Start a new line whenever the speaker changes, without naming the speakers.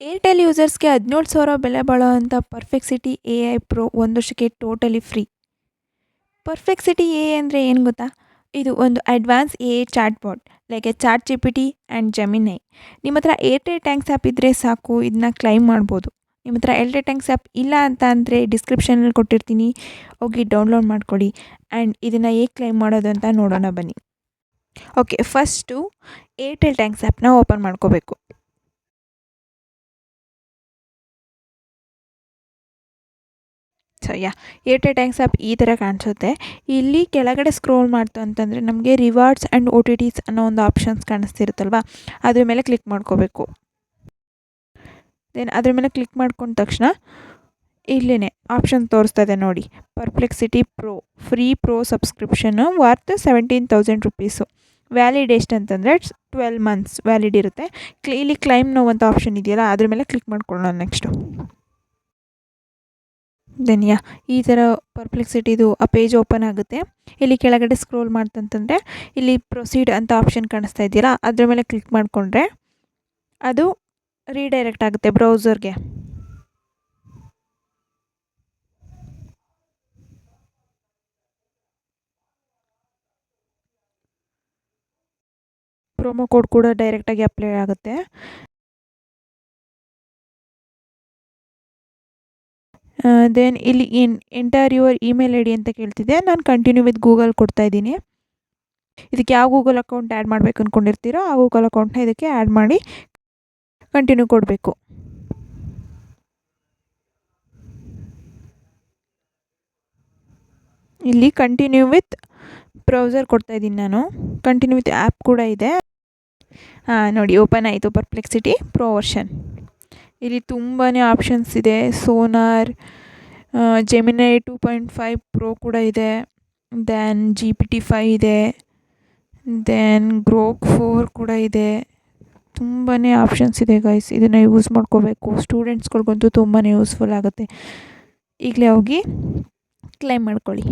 Airtel ಯೂಸರ್ಸ್ಗೆ 17,000 ಬೆಲೆ ಬಾಳೋವಂಥ ಪರ್ಫೆಕ್ಸಿಟಿ AI pro 1 ವರ್ಷಕ್ಕೆ totally free. ಪರ್ಫೆಕ್ಸಿಟಿ AI ಅಂದರೆ ಏನು ಗೊತ್ತಾ? ಇದು ಒಂದು advance AI chat bot like chat GPT and Gemini. ನಿಮ್ಮ ಹತ್ರ ಏರ್ಟೆಲ್ ಟ್ಯಾಂಕ್ಸ್ ಆ್ಯಪ್ ಇದ್ದರೆ ಸಾಕು, ಇದನ್ನ ಕ್ಲೈಮ್ ಮಾಡ್ಬೋದು. ನಿಮ್ಮ ಹತ್ರ ಏರ್ಟೆಲ್ ಟ್ಯಾಂಕ್ಸ್ ಆ್ಯಪ್ ಇಲ್ಲ ಅಂತ ಅಂದರೆ ಡಿಸ್ಕ್ರಿಪ್ಷನಲ್ಲಿ ಕೊಟ್ಟಿರ್ತೀನಿ, ಹೋಗಿ ಡೌನ್ಲೋಡ್ ಮಾಡ್ಕೊಳ್ಳಿ. ಆ್ಯಂಡ್ ಇದನ್ನು ಹೇಗೆ ಕ್ಲೈಮ್ ಮಾಡೋದು ಅಂತ ನೋಡೋಣ ಬನ್ನಿ. ಓಕೆ, ಫಸ್ಟು ಏರ್ಟೆಲ್ ಟ್ಯಾಂಕ್ಸ್ ಆ್ಯಪ್ನ ಓಪನ್ ಮಾಡ್ಕೋಬೇಕು. ಏರ್ಟೆಲ್ ಟ್ಯಾಂಕ್ಸ್ ಆ್ಯಪ್ ಈ ಥರ ಕಾಣಿಸುತ್ತೆ. ಇಲ್ಲಿ ಕೆಳಗಡೆ ಸ್ಕ್ರೋಲ್ ಮಾಡ್ತು ಅಂತಂದರೆ ನಮಗೆ ರಿವಾರ್ಡ್ಸ್ ಆ್ಯಂಡ್ OTTs ಅನ್ನೋ ಒಂದು ಆಪ್ಷನ್ಸ್ ಕಾಣಿಸ್ತಿರುತ್ತಲ್ವ, ಅದ್ರ ಮೇಲೆ ಕ್ಲಿಕ್ ಮಾಡ್ಕೋಬೇಕು. ದೆನ್ ಅದ್ರ ಮೇಲೆ ಕ್ಲಿಕ್ ಮಾಡ್ಕೊಂಡ ತಕ್ಷಣ ಇಲ್ಲೇ ಆಪ್ಷನ್ ತೋರಿಸ್ತಾ ಇದೆ ನೋಡಿ, ಪರ್ಪ್ಲೆಕ್ಸಿಟಿ ಪ್ರೋ ಫ್ರೀ ಪ್ರೋ ಸಬ್ಸ್ಕ್ರಿಪ್ಷನ್ನು ವರ್ತ್ 17,000 ರುಪೀಸು. ವ್ಯಾಲಿಡ್ ಎಷ್ಟು ಅಂತಂದರೆ 12 months ವ್ಯಾಲಿಡ್ ಇರುತ್ತೆ. ಇಲ್ಲಿ ಕ್ಲೈಮ್ ನೋ ಅಂತ ಆಪ್ಷನ್ ಇದೆಯಲ್ಲ, ಅದ್ರ ಮೇಲೆ ಕ್ಲಿಕ್ ಮಾಡ್ಕೊಳ್ಳೋಣ ನೆಕ್ಸ್ಟು. ದೆನ್ ಈ ಥರ ಪರ್ಪ್ಲೆಕ್ಸಿಟಿದು ಆ ಪೇಜ್ ಓಪನ್ ಆಗುತ್ತೆ. ಇಲ್ಲಿ ಕೆಳಗಡೆ ಸ್ಕ್ರೋಲ್ ಮಾಡ್ತಂತಂದರೆ ಇಲ್ಲಿ ಪ್ರೊಸೀಡ್ ಅಂತ ಆಪ್ಷನ್ ಕಾಣಿಸ್ತಾ ಇದೆಯಲ್ಲ, ಅದ್ರ ಮೇಲೆ ಕ್ಲಿಕ್ ಮಾಡಿಕೊಂಡ್ರೆ ಅದು ರೀಡೈರೆಕ್ಟ್ ಆಗುತ್ತೆ ಬ್ರೌಸರ್ಗೆ. ಪ್ರೊಮೋ ಕೋಡ್ ಕೂಡ ಡೈರೆಕ್ಟಾಗಿ ಅಪ್ಲೈ ಆಗುತ್ತೆ. ದೆನ್ ಇಲ್ಲಿ ಎಂಟರ್ ಯುವರ್ ಇಮೇಲ್ ID ಅಂತ ಕೇಳ್ತಿದೆ. ನಾನು ಕಂಟಿನ್ಯೂ ವಿತ್ ಗೂಗಲ್ ಕೊಡ್ತಾ ಇದ್ದೀನಿ. ಇದಕ್ಕೆ ಯಾವ ಗೂಗಲ್ ಅಕೌಂಟ್ ಆ್ಯಡ್ ಮಾಡಬೇಕು ಅಂದ್ಕೊಂಡಿರ್ತೀರೋ ಆ ಗೂಗಲ್ ಅಕೌಂಟ್ನ ಇದಕ್ಕೆ ಆ್ಯಡ್ ಮಾಡಿ ಕಂಟಿನ್ಯೂ ಕೊಡಬೇಕು. ಇಲ್ಲಿ ಕಂಟಿನ್ಯೂ ವಿತ್ ಬ್ರೌಸರ್ ಕೊಡ್ತಾ ಇದ್ದೀನಿ ನಾನು. ಕಂಟಿನ್ಯೂ ವಿತ್ ಆ್ಯಪ್ ಕೂಡ ಇದೆ. ನೋಡಿ ಓಪನ್ ಆಯಿತು ಪರ್ಪ್ಲೆಕ್ಸಿಟಿ ಪ್ರೋ ವರ್ಷನ್. ಇಲ್ಲಿ ತುಂಬಾ ಆಪ್ಷನ್ಸ್ ಇದೆ. ಸೋನಾರ್, ಜೆಮಿನೈ 2.5 ಪ್ರೋ ಕೂಡ ಇದೆ. ದೆನ್ GPT-5 ಇದೆ. ದೆನ್ ಗ್ರೋಕ್ 4 ಕೂಡ ಇದೆ. ತುಂಬಾ ಆಪ್ಷನ್ಸ್ ಇದೆ ಗೈಸ್. ಇದನ್ನು ಯೂಸ್ ಮಾಡ್ಕೋಬೇಕು. ಸ್ಟೂಡೆಂಟ್ಸ್ಗಳ್ಗಂತೂ ತುಂಬಾ ಯೂಸ್ಫುಲ್ ಆಗುತ್ತೆ. ಈಗಲೇ ಹೋಗಿ ಕ್ಲೈಮ್ ಮಾಡ್ಕೊಳ್ಳಿ.